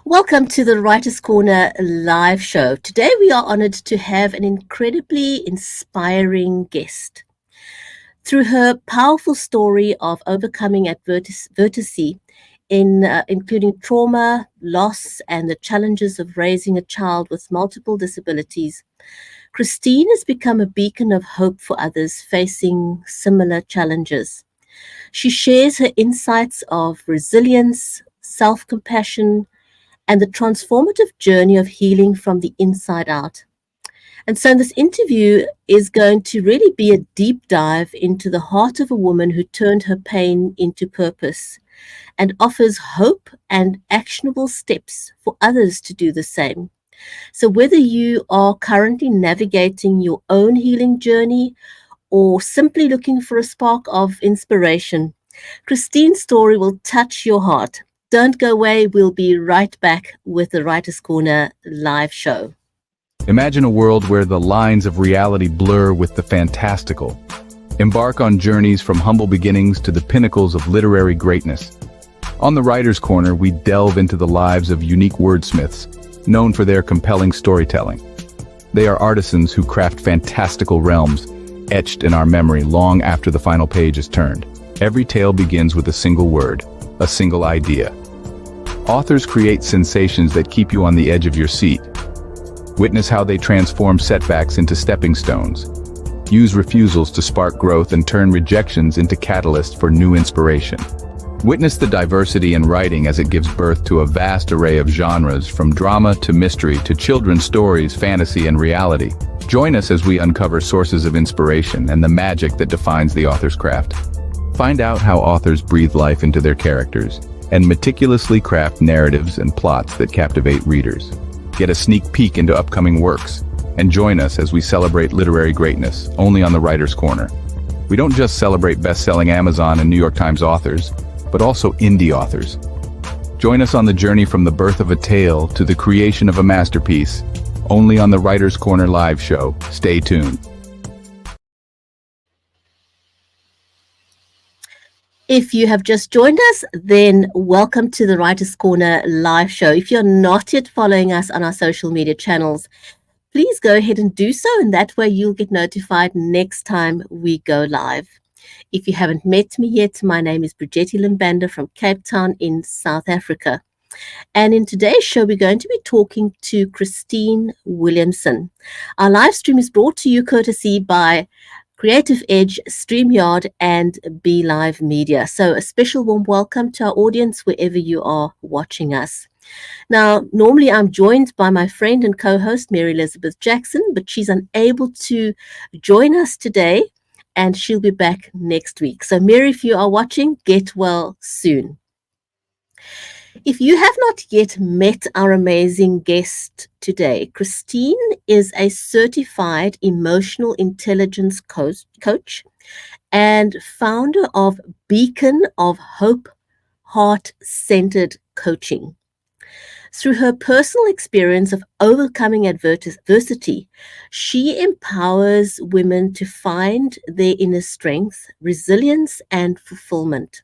Welcome to the Writers' Corner live show. Today we are honored to have an incredibly inspiring guest. Through her powerful story of overcoming adversity, including trauma, loss, and the challenges of raising a child with multiple disabilities, Christine has become a beacon of hope for others facing similar challenges. She shares her insights of resilience, self-compassion, and the transformative journey of healing from the inside out. And so this interview is going to really be a deep dive into the heart of a woman who turned her pain into purpose and offers hope and actionable steps for others to do the same. So whether you are currently navigating your own healing journey or simply looking for a spark of inspiration, Christine's story will touch your heart. Don't go away. We'll be right back with the Writers' Corner live show. Imagine a world where the lines of reality blur with the fantastical. Embark on journeys from humble beginnings to the pinnacles of literary greatness. On the Writers' Corner, we delve into the lives of unique wordsmiths, known for their compelling storytelling. They are artisans who craft fantastical realms, etched in our memory long after the final page is turned. Every tale begins with a single word, a single idea. Authors create sensations that keep you on the edge of your seat. Witness how they transform setbacks into stepping stones, use refusals to spark growth and turn rejections into catalysts for new inspiration. Witness the diversity in writing as it gives birth to a vast array of genres, from drama to mystery to children's stories, fantasy, and reality. Join us as we uncover sources of inspiration and the magic that defines the author's craft. Find out how authors breathe life into their characters and meticulously craft narratives and plots that captivate readers. Get a sneak peek into upcoming works and join us as we celebrate literary greatness only on the Writers' Corner. We don't just celebrate best-selling Amazon and New York Times authors, but also indie authors. Join us on the journey from the birth of a tale to the creation of a masterpiece, only on the Writers' Corner live show. Stay tuned. If you have just joined us, then welcome to the Writers' Corner live show. If you're not yet following us on our social media channels, please go ahead and do so, and that way you'll get notified next time we go live. If you haven't met me yet, my name is Bridgetti Lim Banda from Cape Town in South Africa. And in today's show, we're going to be talking to Christine Williamson. Our live stream is brought to you courtesy by Creative Edge, StreamYard, and Be Live Media. So a special warm welcome to our audience wherever you are watching us. Now, normally I'm joined by my friend and co-host, Mary Elizabeth Jackson, but she's unable to join us today, and she'll be back next week. So Mary, if you are watching, get well soon. If you have not yet met our amazing guest today, Christine is a certified emotional intelligence coach and founder of Beacon of Hope Heart-Centered Coaching. Through her personal experience of overcoming adversity, she empowers women to find their inner strength, resilience, and fulfillment.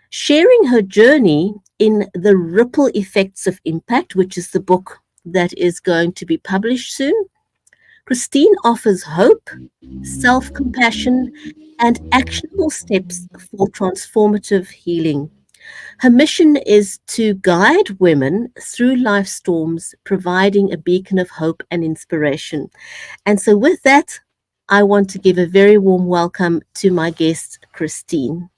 Sharing her journey in The Ripple Effects of Impact, which is the book that is going to be published soon, Christine offers hope, self-compassion, and actionable steps for transformative healing. Her mission is to guide women through life storms, providing a beacon of hope and inspiration. And so with that, I want to give a very warm welcome to my guest, Christine.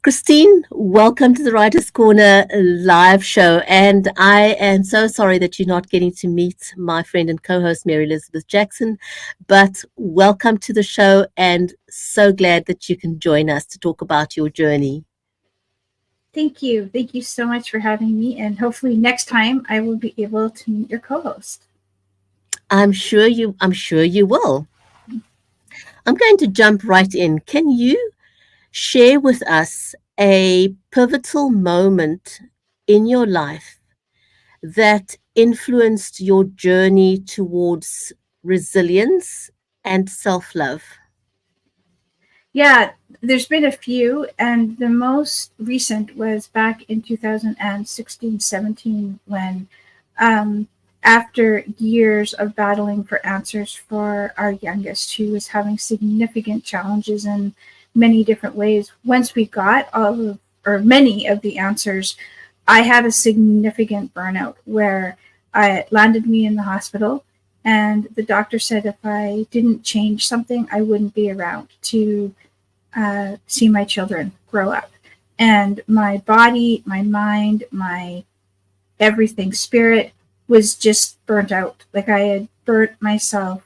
Christine, welcome to the Writers' Corner live show. And I am so sorry that you're not getting to meet my friend and co-host, Mary Elizabeth Jackson, but welcome to the show, and so glad that you can join us to talk about your journey. Thank you. Thank you so much for having me. And hopefully next time I will be able to meet your co-host. I'm sure you will. I'm going to jump right in. Can you share with us a pivotal moment in your life that influenced your journey towards resilience and self-love? Yeah, there's been a few, and the most recent was back in 2016-17 when, um, after years of battling for answers for our youngest, who was having significant challenges in many different ways, once we got all of, or many of the answers, I had a significant burnout where it landed me in the hospital. And the doctor said if I didn't change something, I wouldn't be around to see my children grow up. And my body, my mind, my everything, spirit was just burnt out. Like I had burnt myself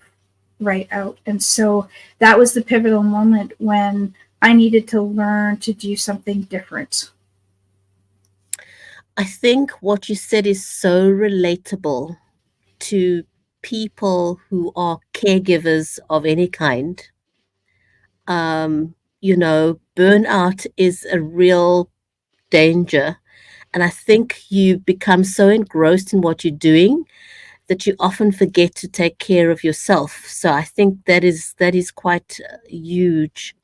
right out. And so that was the pivotal moment when I needed to learn to do something different. I think what you said is so relatable to people who are caregivers of any kind. Burnout is a real danger. And I think you become so engrossed in what you're doing that you often forget to take care of yourself. So I think that is quite huge.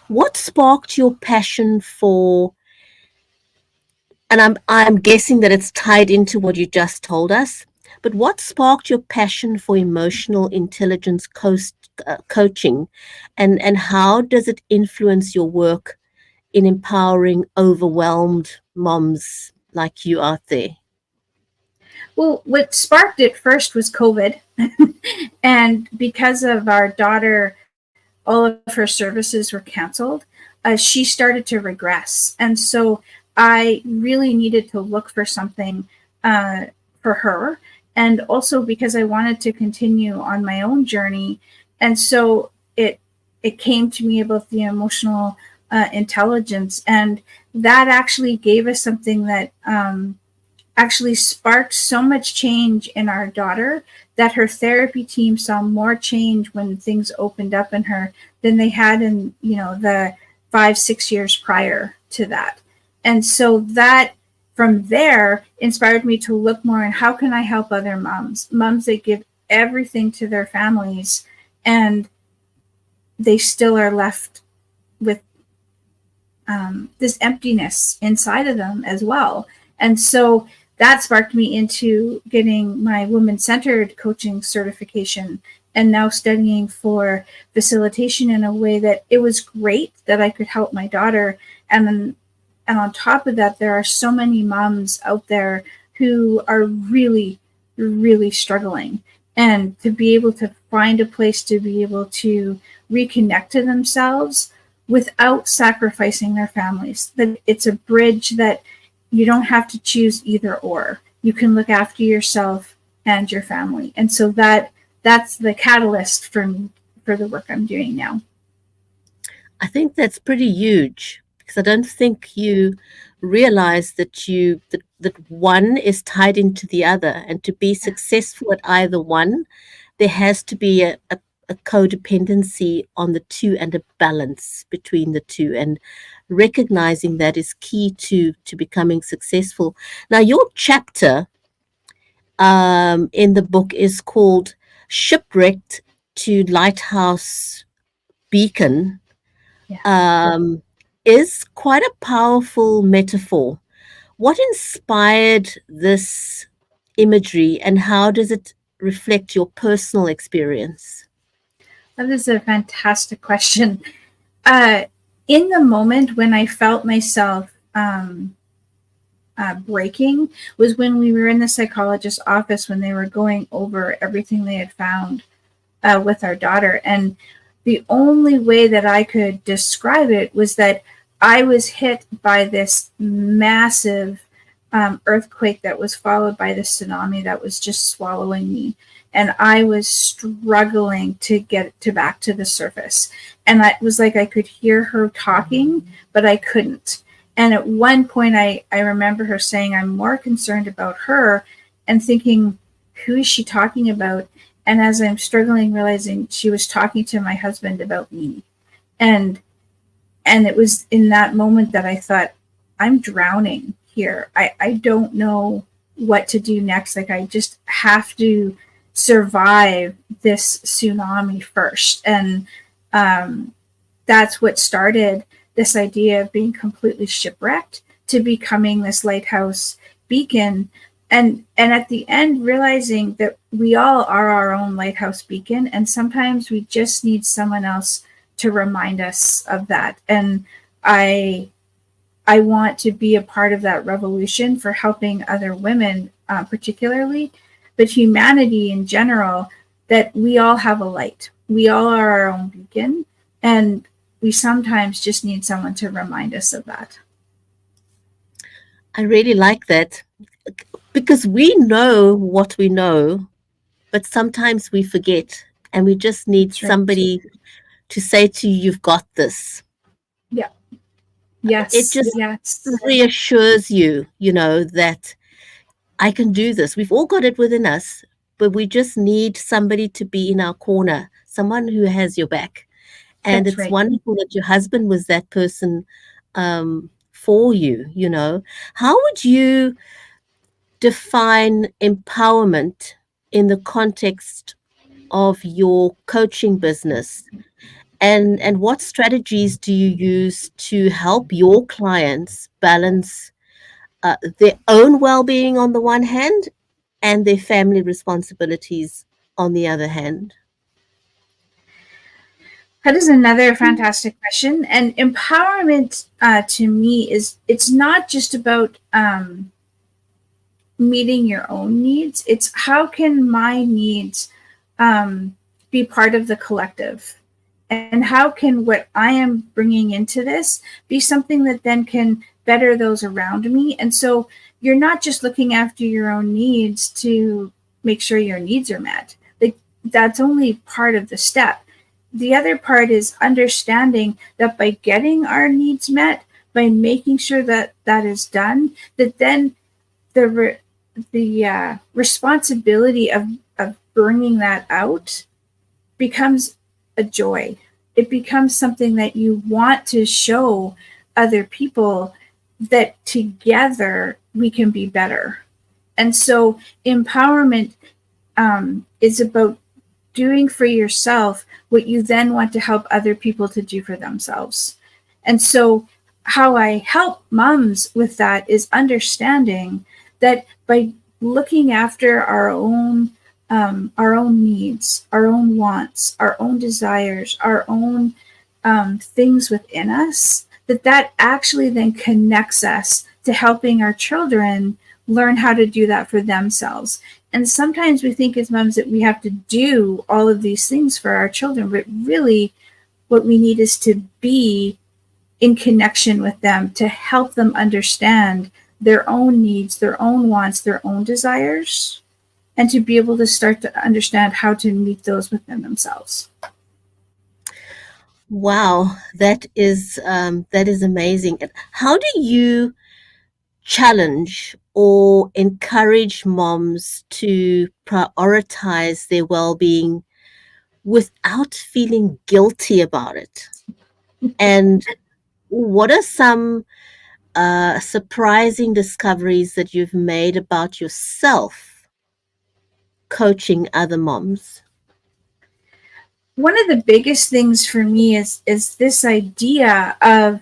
What sparked your passion for, and I'm guessing that it's tied into what you just told us, but what sparked your passion for emotional intelligence coaching, and how does it influence your work in empowering overwhelmed moms like you out there? Well, what sparked it first was COVID. And because of our daughter, all of her services were canceled. She started to regress. And so I really needed to look for something for her. And also because I wanted to continue on my own journey. And so it came to me about the emotional intelligence. And that actually gave us something that actually sparked so much change in our daughter that her therapy team saw more change when things opened up in her than they had in, the 5-6 years prior to that. And so that from there inspired me to look more in how can I help other moms that give everything to their families and they still are left with this emptiness inside of them as well. And so that sparked me into getting my women-centered coaching certification and now studying for facilitation in a way that it was great that I could help my daughter. And on top of that, there are so many moms out there who are really, really struggling. And to be able to find a place to be able to reconnect to themselves without sacrificing their families. That it's a bridge that you don't have to choose either or. You can look after yourself and your family. And so that's the catalyst for me for the work I'm doing now. I think that's pretty huge because I don't think you realize that one is tied into the other, and to be successful at either one, there has to be a codependency on the two and a balance between the two, and recognizing that is key to becoming successful. Now, your chapter in the book is called Shipwrecked to Lighthouse Beacon. Yeah. Is quite a powerful metaphor. What inspired this imagery, and how does it reflect your personal experience? That is a fantastic question. In the moment when I felt myself breaking was when we were in the psychologist's office when they were going over everything they had found with our daughter. And the only way that I could describe it was that I was hit by this massive earthquake that was followed by the tsunami that was just swallowing me. And I was struggling to get to back to the surface. And it was like I could hear her talking, but I couldn't. And at one point, I remember her saying, I'm more concerned about her, and thinking, who is she talking about? And as I'm struggling, realizing she was talking to my husband about me. And it was in that moment that I thought, I'm drowning here. I don't know what to do next. Like, I just have to survive this tsunami first. And that's what started this idea of being completely shipwrecked to becoming this lighthouse beacon. And at the end, realizing that we all are our own lighthouse beacon, and sometimes we just need someone else to remind us of that. And I want to be a part of that revolution for helping other women, particularly, but humanity in general, that we all have a light. We all are our own beacon, and we sometimes just need someone to remind us of that. I really like that, because we know what we know, but sometimes we forget, and we just need somebody to say to you, you've got this. Yeah. Yes. It just reassures you, that I can do this. We've all got it within us, but we just need somebody to be in our corner, someone who has your back. And it's wonderful that your husband was that person for you. How would you define empowerment in the context of your coaching business? And what strategies do you use to help your clients balance their own well-being on the one hand and their family responsibilities on the other hand? That is another fantastic question. And empowerment to me it's not just about meeting your own needs. It's how can my needs be part of the collective? And how can what I am bringing into this be something that then can better those around me? And so you're not just looking after your own needs to make sure your needs are met. Like, that's only part of the step. The other part is understanding that by getting our needs met, by making sure that that is done, that then the responsibility of bringing that out becomes a joy. It becomes something that you want to show other people, that together we can be better. And so empowerment is about doing for yourself what you then want to help other people to do for themselves. And so how I help moms with that is understanding that by looking after our own needs, our own wants, our own desires, our own things within us, that actually then connects us to helping our children learn how to do that for themselves. And sometimes we think as moms that we have to do all of these things for our children, but really what we need is to be in connection with them, to help them understand their own needs, their own wants, their own desires, and to be able to start to understand how to meet those within themselves. Wow, that is amazing. How do you challenge or encourage moms to prioritize their well-being without feeling guilty about it? And what are some surprising discoveries that you've made about yourself coaching other moms? One of the biggest things for me is this idea of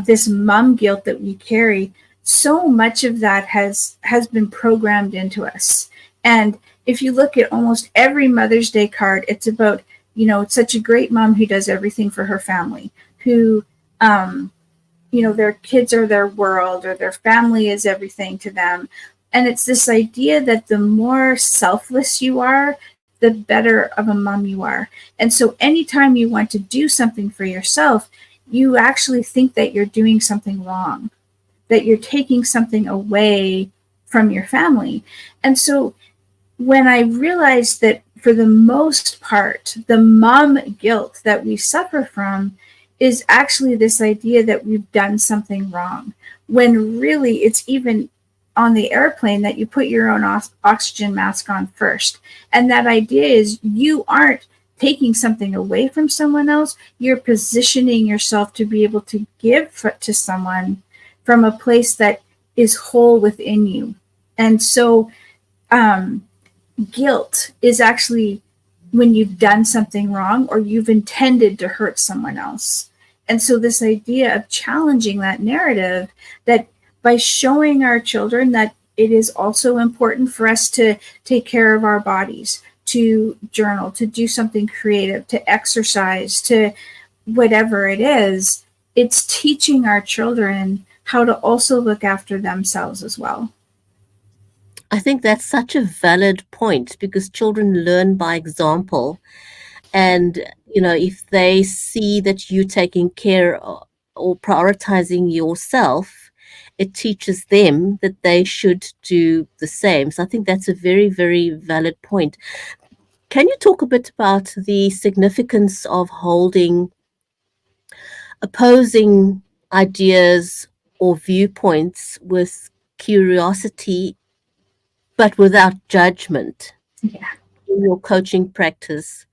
this mom guilt that we carry. So much of that has been programmed into us. And if you look at almost every Mother's Day card, it's about, it's such a great mom who does everything for her family, who, their kids are their world, or their family is everything to them. And it's this idea that the more selfless you are, the better of a mom you are. And so anytime you want to do something for yourself, you actually think that you're doing something wrong, that you're taking something away from your family. And so when I realized that for the most part, the mom guilt that we suffer from is actually this idea that we've done something wrong, when really it's even on the airplane that you put your own oxygen mask on first. And that idea is you aren't taking something away from someone else. You're positioning yourself to be able to give to someone from a place that is whole within you. And so guilt is actually when you've done something wrong or you've intended to hurt someone else. And so this idea of challenging that narrative, that by showing our children that it is also important for us to take care of our bodies, to journal, to do something creative, to exercise, to whatever it is, it's teaching our children how to also look after themselves as well. I think that's such a valid point, because children learn by example. And, if they see that you're taking care or prioritizing yourself, it teaches them that they should do the same. So I think that's a very, very valid point. Can you talk a bit about the significance of holding opposing ideas or viewpoints with curiosity, but without judgment Yeah. in your coaching practice,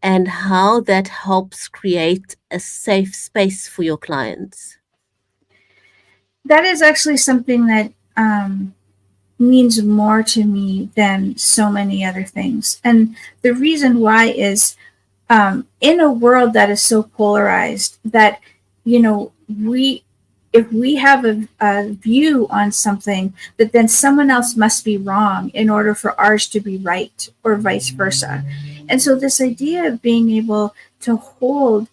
and how that helps create a safe space for your clients? That is actually something that means more to me than so many other things. And the reason why is in a world that is so polarized that, if we have a view on something, that then someone else must be wrong in order for ours to be right, or vice versa. And so this idea of being able to hold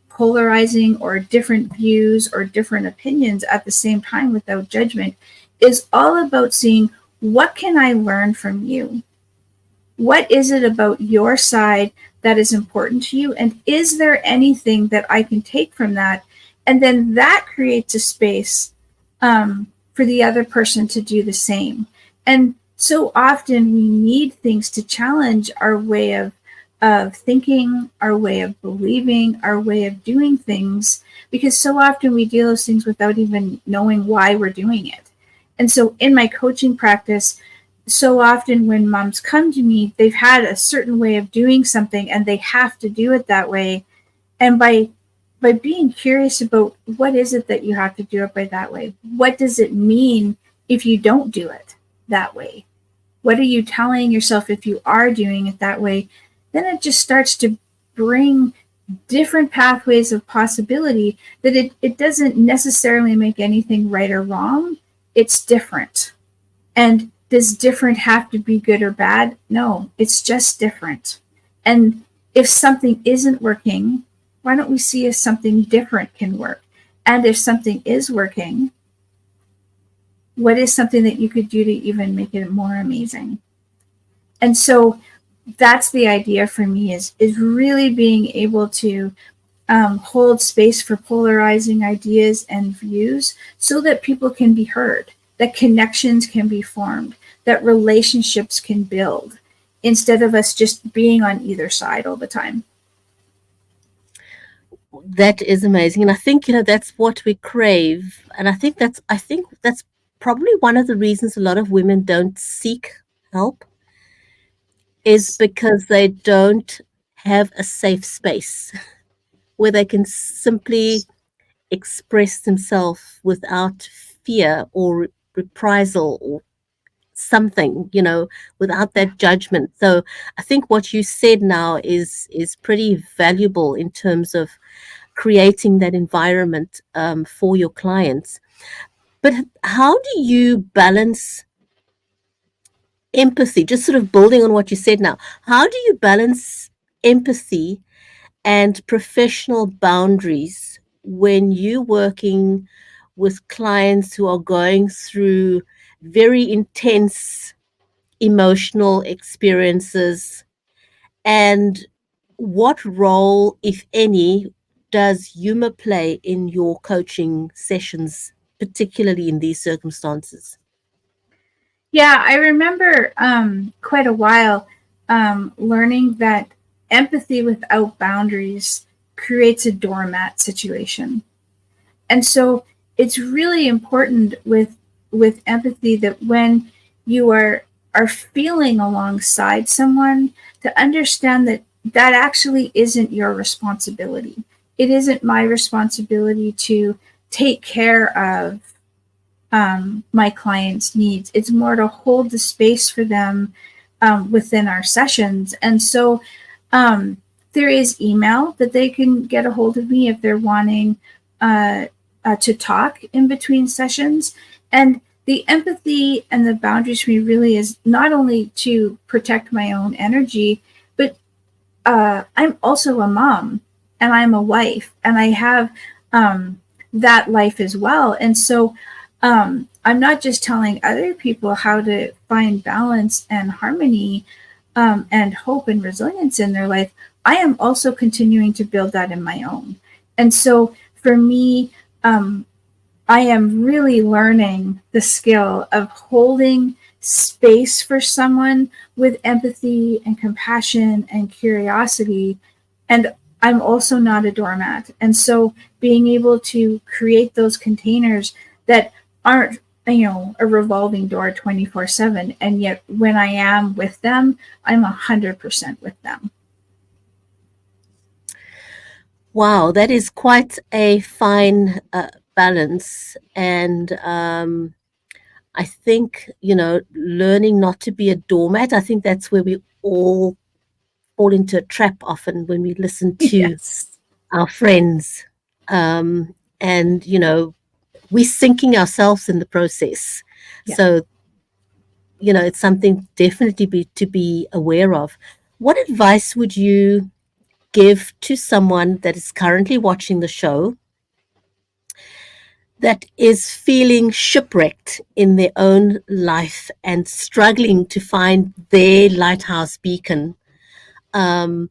polarizing or different views or different opinions at the same time without judgment is all about seeing, what can I learn from you? What is it about your side that is important to you? And is there anything that I can take from that? And then that creates a space for the other person to do the same. And so often we need things to challenge our way of thinking, our way of believing, our way of doing things, because so often we do those things without even knowing why we're doing it. And so in my coaching practice, so often when moms come to me, they've had a certain way of doing something and they have to do it that way. And by being curious about, what is it that you have to do it by that way? What does it mean if you don't do it that way? What are you telling yourself if you are doing it that way? Then it just starts to bring different pathways of possibility, that it doesn't necessarily make anything right or wrong. It's different. And does different have to be good or bad? No, it's just different. And if something isn't working, why don't we see if something different can work? And if something is working, what is something that you could do to even make it more amazing? And so that's the idea for me, is really being able to hold space for polarizing ideas and views so that people can be heard, that connections can be formed, that relationships can build, instead of us just being on either side all the time. That is amazing. And I think, that's what we crave. And I think that's probably one of the reasons a lot of women don't seek help, is because they don't have a safe space where they can simply express themselves without fear or reprisal or something, without that judgment. So I think what you said now is pretty valuable in terms of creating that environment for your clients. But how do you balance empathy? Just sort of building on what you said now, how do you balance empathy and professional boundaries when you're working with clients who are going through very intense emotional experiences? And what role, if any, does humor play in your coaching sessions, particularly in these circumstances? Yeah, I remember quite a while learning that empathy without boundaries creates a doormat situation. And so it's really important with with empathy, that when you are feeling alongside someone, to understand that that actually isn't your responsibility. It isn't my responsibility to take care of my clients' needs. It's more to hold the space for them within our sessions. And so there is email that they can get a hold of me if they're wanting to talk in between sessions. And the empathy and the boundaries for me really is not only to protect my own energy, but I'm also a mom and I'm a wife and I have that life as well. And so I'm not just telling other people how to find balance and harmony and hope and resilience in their life. I am also continuing to build that in my own. And so for me, I am really learning the skill of holding space for someone with empathy and compassion and curiosity. And I'm also not a doormat. And so being able to create those containers that aren't, a revolving door 24/7. And yet when I am with them, I'm 100% with them. Wow, that is quite a fine balance. And I think, learning not to be a doormat, I think that's where we all fall into a trap often when we listen to Yes. our friends. And, we're sinking ourselves in the process. Yeah. So, it's something definitely to be aware of. What advice would you give to someone that is currently watching the show that is feeling shipwrecked in their own life and struggling to find their lighthouse beacon? And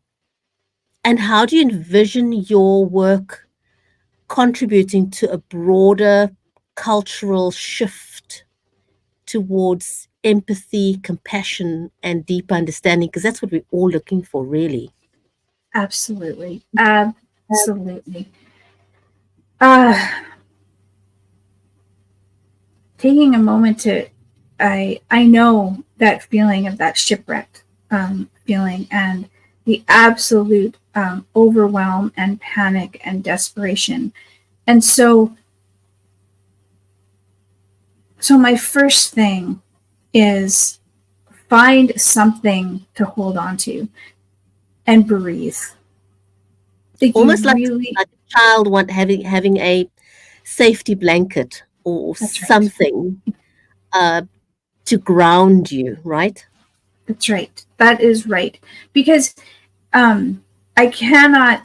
how do you envision your work contributing to a broader cultural shift towards empathy, compassion, and deep understanding? Because that's what we're all looking for, really. Absolutely. Absolutely. Taking a moment to, I know that feeling of that shipwrecked feeling and the absolute overwhelm and panic and desperation. And so my first thing is find something to hold on to and breathe. Almost like a child having a safety blanket or That's something to ground you, right? That's right. That is right. Because I cannot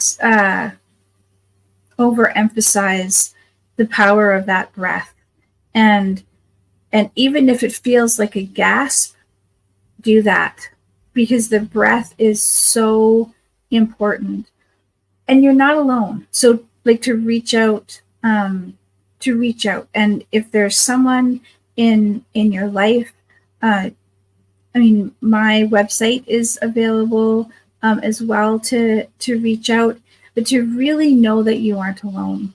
overemphasize the power of that breath. And even if it feels like a gasp, do that, because the breath is so important. And you're not alone. So like to reach out. And if there's someone in your life, my website is available as well to reach out, but to really know that you aren't alone,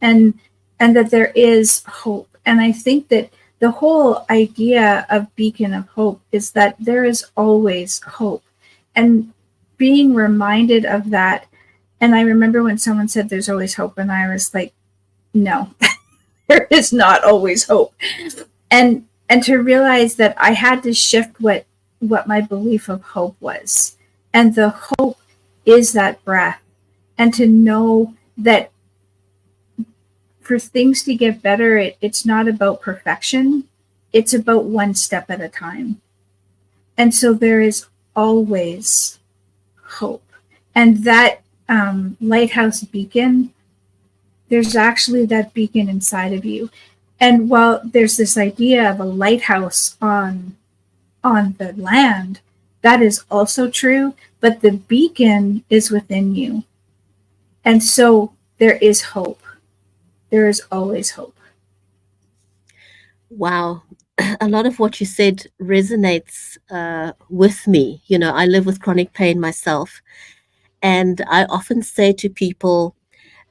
and that there is hope. And I think that the whole idea of Beacon of Hope is that there is always hope, and being reminded of that. And I remember when someone said there's always hope, and I was like, no, there is not always hope. And to realize that I had to shift what my belief of hope was. And the hope is that breath. And to know that for things to get better, it's not about perfection. It's about one step at a time. And so there is always hope. And that lighthouse beacon, there's actually that beacon inside of you. And while there's this idea of a lighthouse on the land, that is also true, but the beacon is within you. And so there is hope. There is always hope. Wow. A lot of what you said resonates with me. I live with chronic pain myself. And I often say to people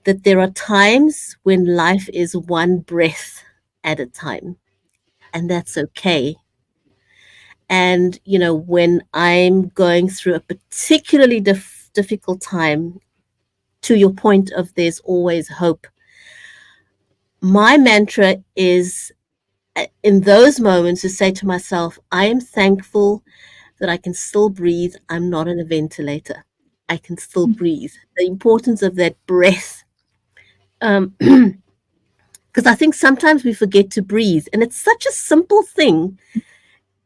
that there are times when life is one breath at a time. and that's okay. And, when I'm going through a particularly difficult time, to your point of there's always hope, my mantra is in those moments to say to myself, I am thankful that I can still breathe. I'm not on a ventilator. I can still breathe. The importance of that breath. Because I think sometimes we forget to breathe, and it's such a simple thing,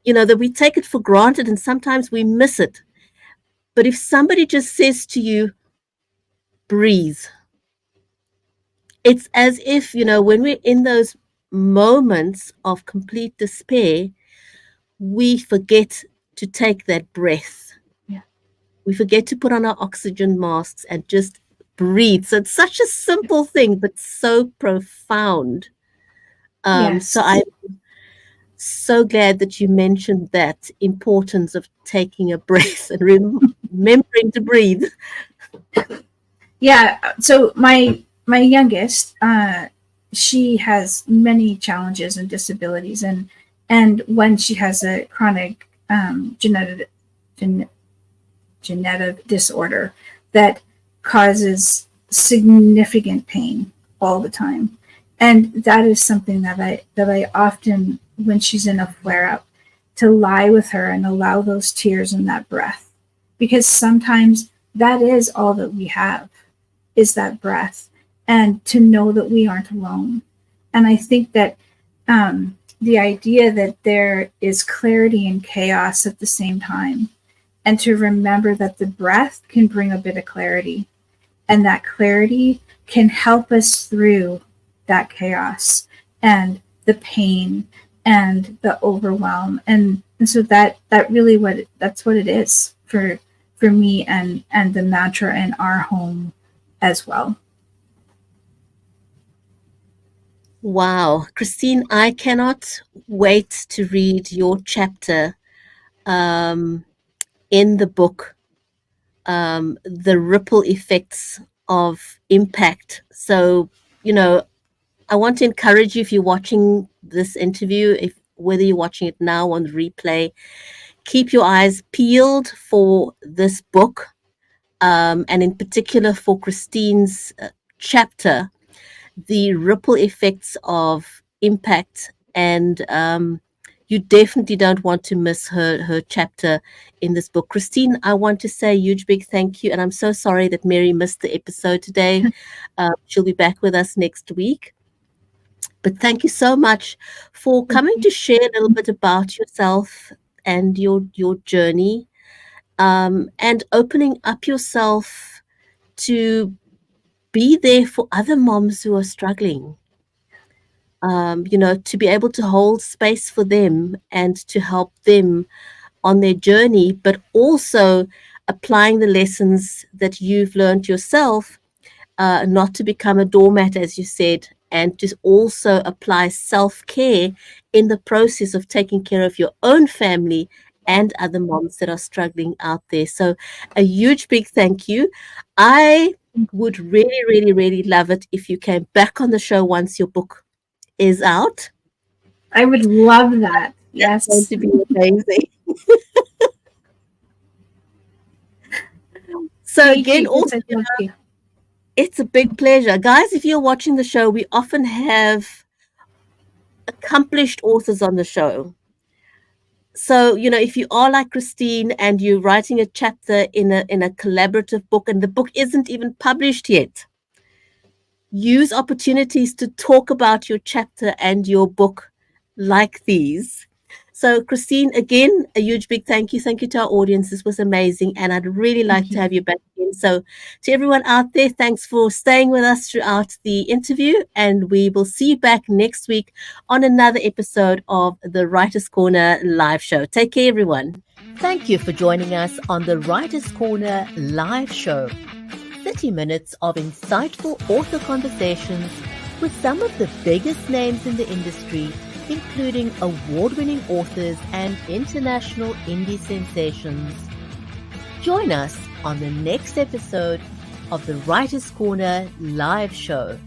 that we take it for granted and sometimes we miss it. But if somebody just says to you, breathe, it's as if, when we're in those moments of complete despair, we forget to take that breath. Yeah. We forget to put on our oxygen masks and just breathe. So it's such a simple thing, but so profound. Yes. So I'm so glad that you mentioned that importance of taking a breath and remembering to breathe. Yeah. So my youngest, she has many challenges and disabilities, and when she has a chronic genetic disorder that causes significant pain all the time. And that is something that I often, when she's in a flare-up, to lie with her and allow those tears and that breath. Because sometimes that is all that we have, is that breath. And to know that we aren't alone. And I think that the idea that there is clarity and chaos at the same time, and to remember that the breath can bring a bit of clarity, and that clarity can help us through that chaos and the pain and the overwhelm. And so that really that's what it is for me and the mantra in our home as well. Wow. Christine, I cannot wait to read your chapter in the book, the ripple effects of impact. So, I want to encourage you, if you're watching this interview, whether you're watching it now on the replay, keep your eyes peeled for this book, and in particular for Christine's chapter, the ripple effects of impact. And you definitely don't want to miss her chapter in this book. Christine, I want to say a huge big thank you, and I'm so sorry that Mary missed the episode today. She'll be back with us next week. But thank you so much for coming to share a little bit about yourself and your journey, and opening up yourself to be there for other moms who are struggling. To be able to hold space for them and to help them on their journey, but also applying the lessons that you've learned yourself, not to become a doormat, as you said, and to also apply self-care in the process of taking care of your own family and other moms that are struggling out there. So a huge big thank you. I would really, really, really love it if you came back on the show once your book is out. I would love that. Yes. It's going to be amazing. So Thank again, you. also, Thank you. it's a big pleasure. Guys, if you're watching the show, we often have accomplished authors on the show. So, if you are like Christine and you're writing a chapter in a collaborative book and the book isn't even published yet, use opportunities to talk about your chapter and your book like these. So, Christine, again, a huge big thank you. Thank you to our audience. This was amazing. And I'd really like to have you back again. So, to everyone out there, thanks for staying with us throughout the interview. And we will see you back next week on another episode of the Writer's Corner live show. Take care, everyone. Thank you for joining us on the Writer's Corner live show. 30 minutes of insightful author conversations with some of the biggest names in the industry, including award-winning authors and international indie sensations. Join us on the next episode of the Writer's Corner live show.